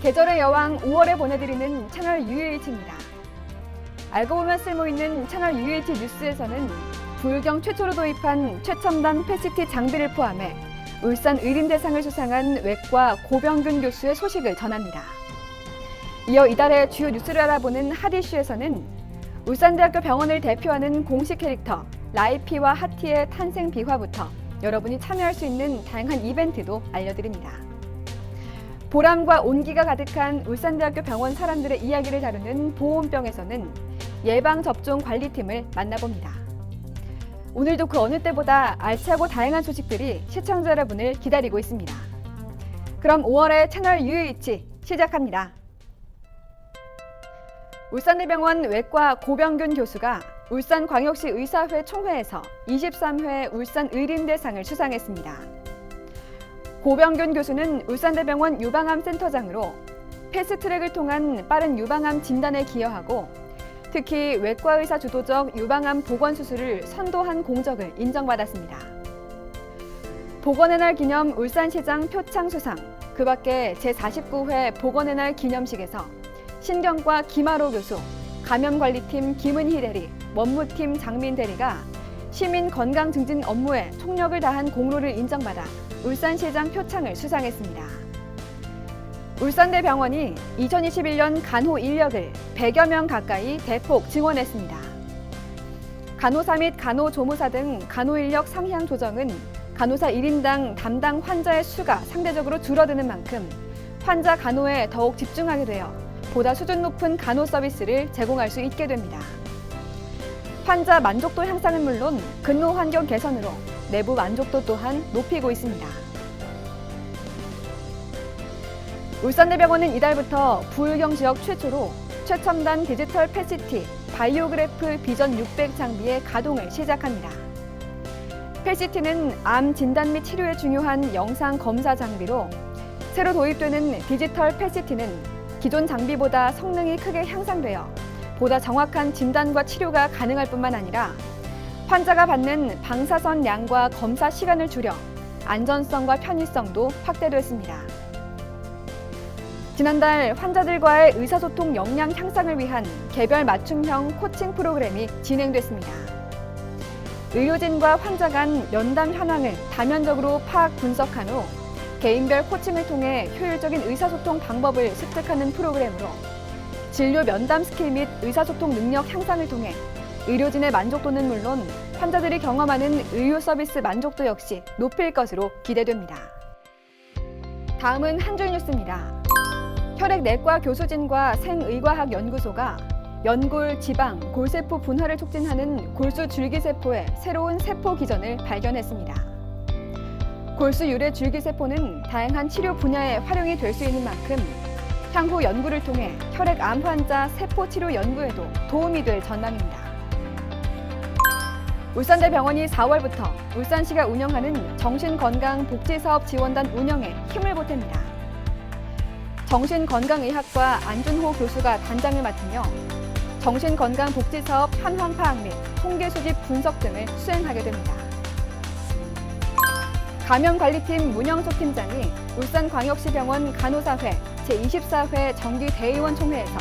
계절의 여왕 5월에 보내드리는 채널 UH입니다. 알고 보면 쓸모있는 채널 UH 뉴스에서는 부울경 최초로 도입한 최첨단 패시티 장비를 포함해 울산 의림대상을 수상한 외과 고병균 교수의 소식을 전합니다. 이어 이달의 주요 뉴스를 알아보는 핫이슈에서는 울산대학교 병원을 대표하는 공식 캐릭터 라이피와 하티의 탄생 비화부터 여러분이 참여할 수 있는 다양한 이벤트도 알려드립니다. 보람과 온기가 가득한 울산대학교 병원 사람들의 이야기를 다루는 보온병에서는 예방접종 관리팀을 만나봅니다. 오늘도 그 어느 때보다 알차고 다양한 소식들이 시청자 여러분을 기다리고 있습니다. 그럼 5월의 채널 UH 시작합니다. 울산대병원 외과 고병균 교수가 울산광역시 의사회 총회에서 23회 울산 의림대상을 수상했습니다. 고병균 교수는 울산대병원 유방암 센터장으로 패스트트랙을 통한 빠른 유방암 진단에 기여하고 특히 외과의사 주도적 유방암 보건수술을 선도한 공적을 인정받았습니다. 보건의 날 기념 울산시장 표창 수상, 그 밖에 제49회 보건의 날 기념식에서 신경과 김하로 교수, 감염관리팀 김은희 대리, 원무팀 장민 대리가 시민 건강 증진 업무에 총력을 다한 공로를 인정받아 울산시장 표창을 수상했습니다. 울산대병원이 2021년 간호 인력을 100여 명 가까이 대폭 증원했습니다. 간호사 및 간호조무사 등 간호 인력 상향 조정은 간호사 1인당 담당 환자의 수가 상대적으로 줄어드는 만큼 환자 간호에 더욱 집중하게 되어 보다 수준 높은 간호 서비스를 제공할 수 있게 됩니다. 환자 만족도 향상은 물론 근무 환경 개선으로 내부 만족도 또한 높이고 있습니다. 울산대병원은 이달부터 부울경 지역 최초로 최첨단 디지털 패시티 바이오그래프 비전 600 장비의 가동을 시작합니다. 패시티는 암 진단 및 치료에 중요한 영상 검사 장비로 새로 도입되는 디지털 패시티는 기존 장비보다 성능이 크게 향상되어 보다 정확한 진단과 치료가 가능할 뿐만 아니라 환자가 받는 방사선 양과 검사 시간을 줄여 안전성과 편의성도 확대됐습니다. 지난달 환자들과의 의사소통 역량 향상을 위한 개별 맞춤형 코칭 프로그램이 진행됐습니다. 의료진과 환자 간 면담 현황을 다면적으로 파악 분석한 후 개인별 코칭을 통해 효율적인 의사소통 방법을 습득하는 프로그램으로 진료 면담 스킬 및 의사소통 능력 향상을 통해 의료진의 만족도는 물론 환자들이 경험하는 의료 서비스 만족도 역시 높일 것으로 기대됩니다. 다음은 한 줄 뉴스입니다. 혈액내과 교수진과 생의과학연구소가 연골, 지방, 골세포 분화를 촉진하는 골수 줄기세포의 새로운 세포 기전을 발견했습니다. 골수 유래 줄기세포는 다양한 치료 분야에 활용이 될 수 있는 만큼 향후 연구를 통해 혈액암 환자 세포 치료 연구에도 도움이 될 전망입니다. 울산대병원이 4월부터 울산시가 운영하는 정신건강복지사업 지원단 운영에 힘을 보탭니다. 정신건강의학과 안준호 교수가 단장을 맡으며 정신건강복지사업 현황 파악 및 통계 수집 분석 등을 수행하게 됩니다. 감염관리팀 문영석 팀장이 울산광역시병원 간호사회 제24회 정기대의원 총회에서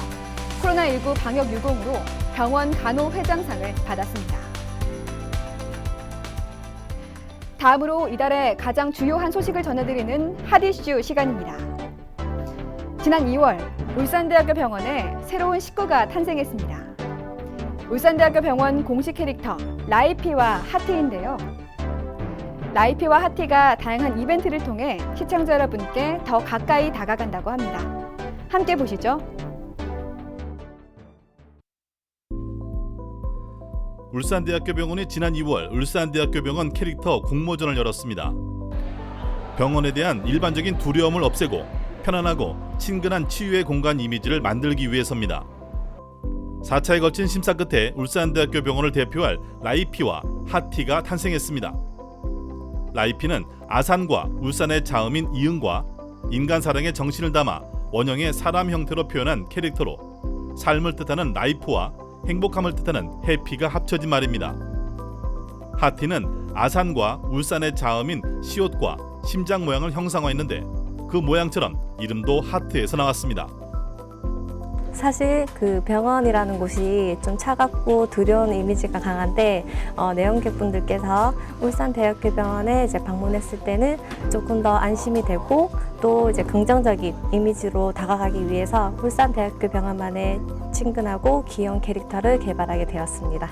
코로나19 방역 유공으로 병원 간호회장상을 받았습니다. 다음으로 이달의 가장 주요한 소식을 전해드리는 핫이슈 시간입니다. 지난 2월 울산대학교 병원에 새로운 식구가 탄생했습니다. 울산대학교 병원 공식 캐릭터 라이피와 하티인데요. 라이피와 하티가 다양한 이벤트를 통해 시청자 여러분께 더 가까이 다가간다고 합니다. 함께 보시죠. 울산대학교 병원이 지난 2월 울산대학교 병원 캐릭터 공모전을 열었습니다. 병원에 대한 일반적인 두려움을 없애고 편안하고 친근한 치유의 공간 이미지를 만들기 위해서입니다. 4차에 걸친 심사 끝에 울산대학교 병원을 대표할 라이피와 하티가 탄생했습니다. 라이피는 아산과 울산의 자음인 이응과 인간 사랑의 정신을 담아 원형의 사람 형태로 표현한 캐릭터로 삶을 뜻하는 라이프와 행복함을 뜻하는 해피가 합쳐진 말입니다. 하티는 아산과 울산의 자음인 시옷과 심장 모양을 형상화했는데 그 모양처럼 이름도 하트에서 나왔습니다. 사실 그 병원이라는 곳이 좀 차갑고 두려운 이미지가 강한데 내원객분들께서 울산대학교 병원에 이제 방문했을 때는 조금 더 안심이 되고 또 이제 긍정적인 이미지로 다가가기 위해서 울산대학교 병원만의 친근하고 귀여운 캐릭터를 개발하게 되었습니다.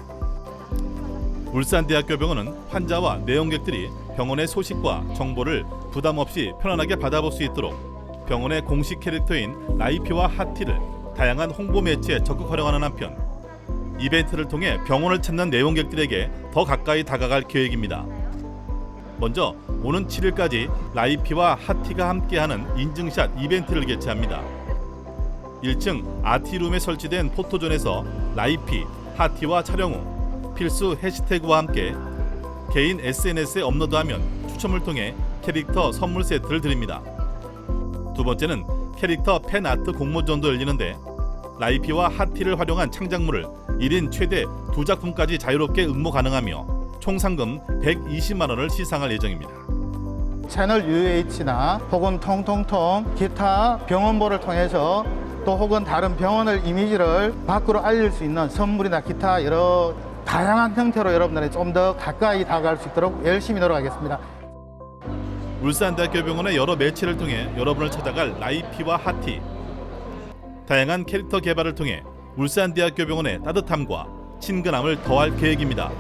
울산대학교 병원은 환자와 내원객들이 병원의 소식과 정보를 부담 없이 편안하게 받아볼 수 있도록 병원의 공식 캐릭터인 라이피와 하티를 다양한 홍보 매체에 적극 활용하는 한편 이벤트를 통해 병원을 찾는 내원객들에게 더 가까이 다가갈 계획입니다. 먼저 오는 7일까지 라이피와 하티가 함께하는 인증샷 이벤트를 개최합니다. 1층 아티룸에 설치된 포토존에서 라이피, 하티와 촬영 후 필수 해시태그와 함께 개인 SNS에 업로드하면 추첨을 통해 캐릭터 선물 세트를 드립니다. 두 번째는 캐릭터 팬아트 공모전도 열리는데 라이피와 하티를 활용한 창작물을 1인 최대 2작품까지 자유롭게 응모 가능하며 총 상금 120만 원을 시상할 예정입니다. 채널 UH나 혹은 통통통 기타 병원보를 통해서 또 혹은 다른 병원의 이미지를 밖으로 알릴 수 있는 선물이나 기타 여러 다양한 형태로 여러분들이 좀 더 가까이 다가갈 수 있도록 열심히 노력하겠습니다. 울산대학교 병원의 여러 매체를 통해 여러분을 찾아갈 라이피와 하티. 다양한 캐릭터 개발을 통해 울산대학교 병원의 따뜻함과 친근함을 더할 계획입니다.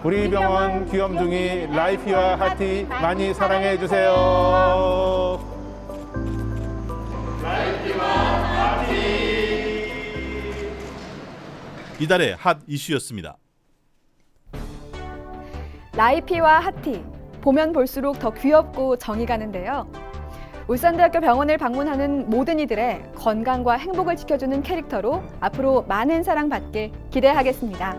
우리 병원 귀염둥이 라이피와 하티 많이 사랑해 주세요. 이달의 핫 이슈였습니다. 라이피와 하티, 보면 볼수록 더 귀엽고 정이 가는데요. 울산대학교 병원을 방문하는 모든 이들의 건강과 행복을 지켜주는 캐릭터로 앞으로 많은 사랑받길 기대하겠습니다.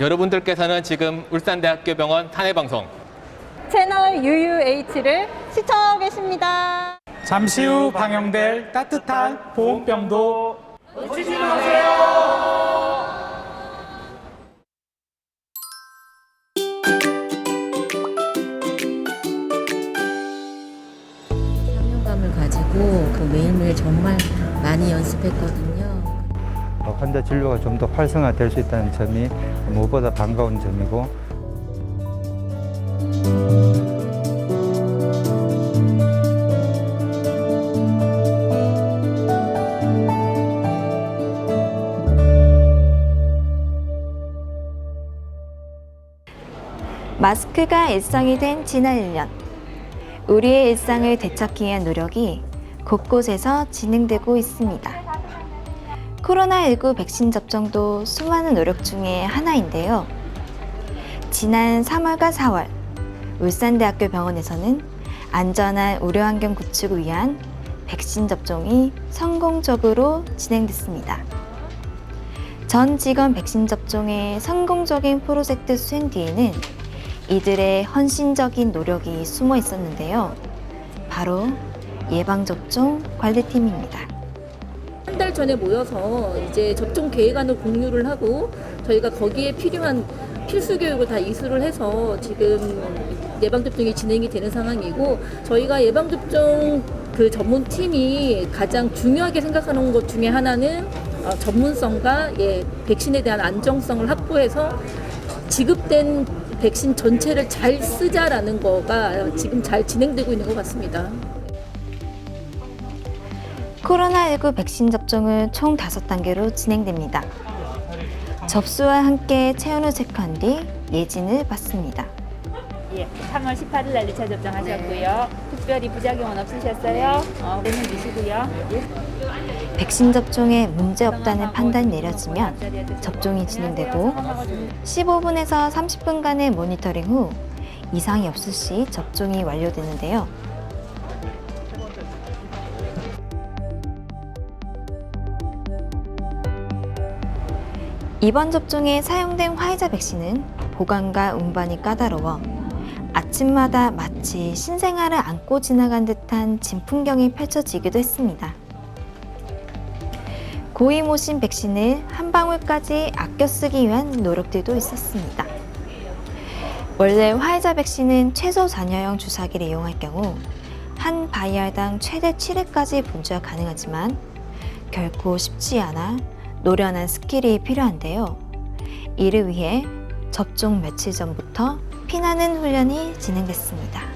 여러분들께서는 지금 울산대학교 병원 탄해방송 채널 UUH를 시청하고 계십니다. 잠시 후 방영될 따뜻한 보온병도 놓치지 마세요. 3년감을 가지고 그 매일매일 정말 많이 연습했거든요. 환자 진료가 좀 더 활성화될 수 있다는 점이 무엇보다 반가운 점이고 마스크가 일상이 된 지난 1년. 우리의 일상을 되찾기 위한 노력이 곳곳에서 진행되고 있습니다. 코로나19 백신 접종도 수많은 노력 중에 하나인데요. 지난 3월과 4월, 울산대학교 병원에서는 안전한 의료환경 구축을 위한 백신 접종이 성공적으로 진행됐습니다. 전 직원 백신 접종의 성공적인 프로젝트 수행 뒤에는 이들의 헌신적인 노력이 숨어 있었는데요. 바로 예방접종 관리팀입니다. 한 달 전에 모여서 이제 접종 계획안을 공유를 하고 저희가 거기에 필요한 필수 교육을 다 이수를 해서 지금 예방접종이 진행이 되는 상황이고 저희가 예방접종 그 전문팀이 가장 중요하게 생각하는 것 중에 하나는 전문성과 백신에 대한 안정성을 확보해서 지급된 백신 전체를 잘 쓰자라는 거가 지금 잘 진행되고 있는 것 같습니다. 코로나19 백신 접종은 총 5단계로 진행됩니다. 접수와 함께 체온을 체크한 뒤 예진을 받습니다. 3월 18일 날 2차 접종하셨고요. 특별히 부작용은 없으셨어요? 때는 드시고요. 백신 접종에 문제 없다는 판단이 내려지면 접종이 진행되고 15분에서 30분간의 모니터링 후 이상이 없을 시 접종이 완료되는데요. 이번 접종에 사용된 화이자 백신은 보관과 운반이 까다로워 아침마다 마치 신생아를 안고 지나간 듯한 진풍경이 펼쳐지기도 했습니다. 고이 모신 백신을 한 방울까지 아껴 쓰기 위한 노력들도 있었습니다. 원래 화이자 백신은 최소 잔여형 주사기를 이용할 경우 한 바이알당 최대 7회까지 분주가 가능하지만 결코 쉽지 않아 노련한 스킬이 필요한데요. 이를 위해 접종 며칠 전부터 피나는 훈련이 진행됐습니다.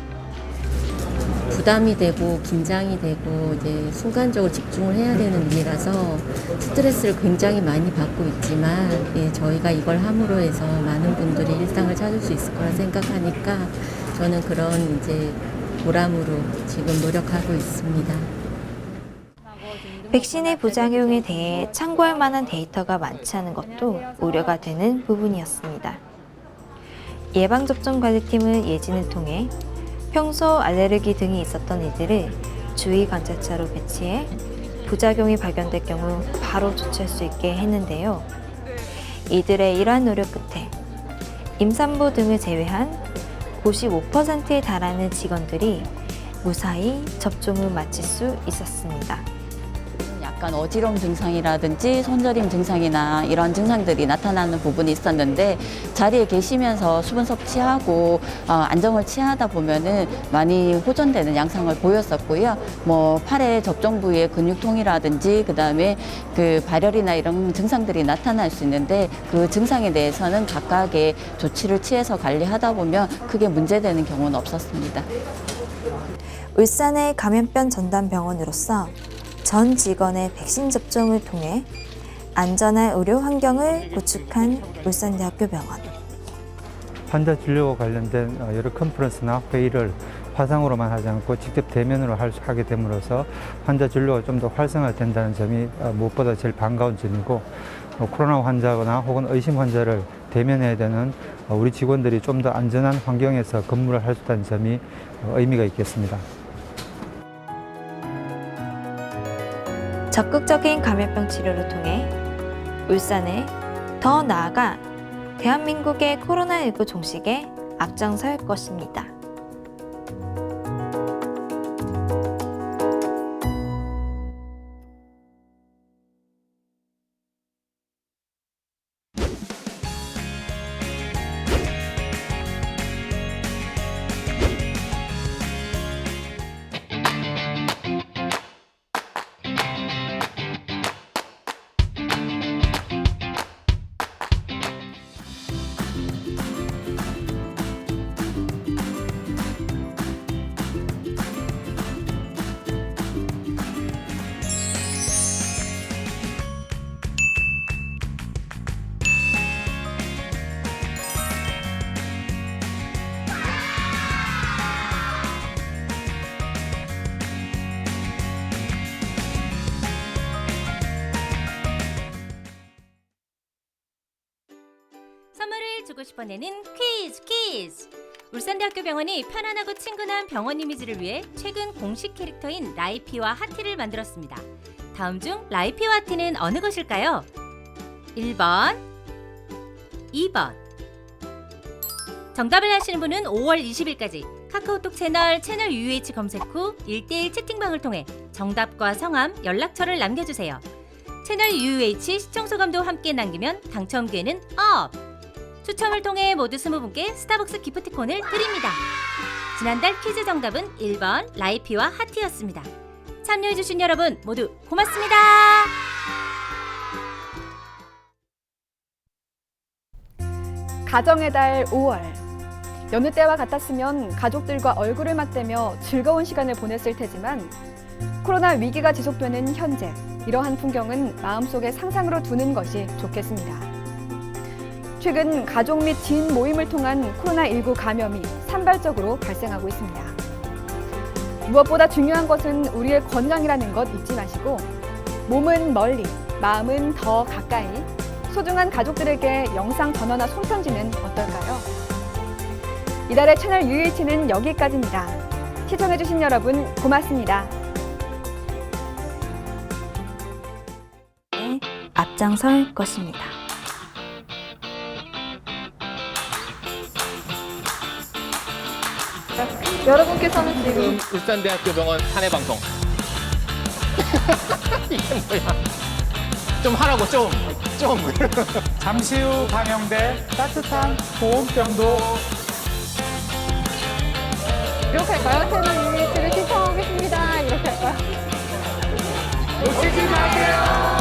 부담이 되고 긴장이 되고 이제 순간적으로 집중을 해야 되는 일이라서 스트레스를 굉장히 많이 받고 있지만 저희가 이걸 함으로 해서 많은 분들이 일상을 찾을 수 있을 거라 생각하니까 저는 그런 이제 보람으로 지금 노력하고 있습니다. 백신의 부작용에 대해 참고할 만한 데이터가 많지 않은 것도 우려가 되는 부분이었습니다. 예방접종관리팀은 예진을 통해 평소 알레르기 등이 있었던 이들을 주의 관찰자로 배치해 부작용이 발견될 경우 바로 조치할 수 있게 했는데요. 이들의 이러한 노력 끝에 임산부 등을 제외한 95%에 달하는 직원들이 무사히 접종을 마칠 수 있었습니다. 약간 어지러움 증상이라든지 손저림 증상이나 이런 증상들이 나타나는 부분이 있었는데 자리에 계시면서 수분 섭취하고 안정을 취하다 보면은 많이 호전되는 양상을 보였었고요. 뭐 팔의 접종 부위의 근육통이라든지 그다음에 그 발열이나 이런 증상들이 나타날 수 있는데 그 증상에 대해서는 각각의 조치를 취해서 관리하다 보면 크게 문제되는 경우는 없었습니다. 울산의 감염병 전담 병원으로서 전 직원의 백신 접종을 통해 안전한 의료 환경을 구축한 울산대학교 병원. 환자 진료와 관련된 여러 컨퍼런스나 회의를 화상으로만 하지 않고 직접 대면으로 하게 됨으로써 환자 진료가 좀 더 활성화된다는 점이 무엇보다 제일 반가운 점이고, 코로나 환자거나 혹은 의심 환자를 대면해야 되는 우리 직원들이 좀 더 안전한 환경에서 근무를 할 수 있다는 점이 의미가 있겠습니다. 적극적인 감염병 치료를 통해 울산에 더 나아가 대한민국의 코로나19 종식에 앞장설 것입니다. 선물을 주고 싶어내는 퀴즈! 울산대학교 병원이 편안하고 친근한 병원 이미지를 위해 최근 공식 캐릭터인 라이피와 하티를 만들었습니다. 다음 중 라이피와 하티는 어느 것일까요? 1번, 2번. 정답을 아시는 분은 5월 20일까지 카카오톡 채널 UH 검색 후 1:1 채팅방을 통해 정답과 성함, 연락처를 남겨주세요. 채널 UH 시청소감도 함께 남기면 당첨 기회는 업! 추첨을 통해 모두 20분께 스타벅스 기프티콘을 드립니다. 지난달 퀴즈 정답은 1번 라이피와 하티였습니다. 참여해주신 여러분 모두 고맙습니다. 가정의 달 5월. 여느 때와 같았으면 가족들과 얼굴을 맞대며 즐거운 시간을 보냈을 테지만 코로나 위기가 지속되는 현재, 이러한 풍경은 마음속에 상상으로 두는 것이 좋겠습니다. 최근 가족 및 지인 모임을 통한 코로나19 감염이 산발적으로 발생하고 있습니다. 무엇보다 중요한 것은 우리의 건강이라는 것 잊지 마시고 몸은 멀리, 마음은 더 가까이 소중한 가족들에게 영상 전화나 손편지는 어떨까요? 이달의 채널 UH는 여기까지입니다. 시청해주신 여러분 고맙습니다. 앞장설 것입니다. 여러분께서는 지금 울산대학교 병원 사내 방송. 이게 뭐야? 좀 하라고 좀. 잠시 후 방영될 따뜻한 보온병도 이렇게 할까요? 채널 UH를 신청하겠습니다. 이렇게 할까요? 놓치지 마세요.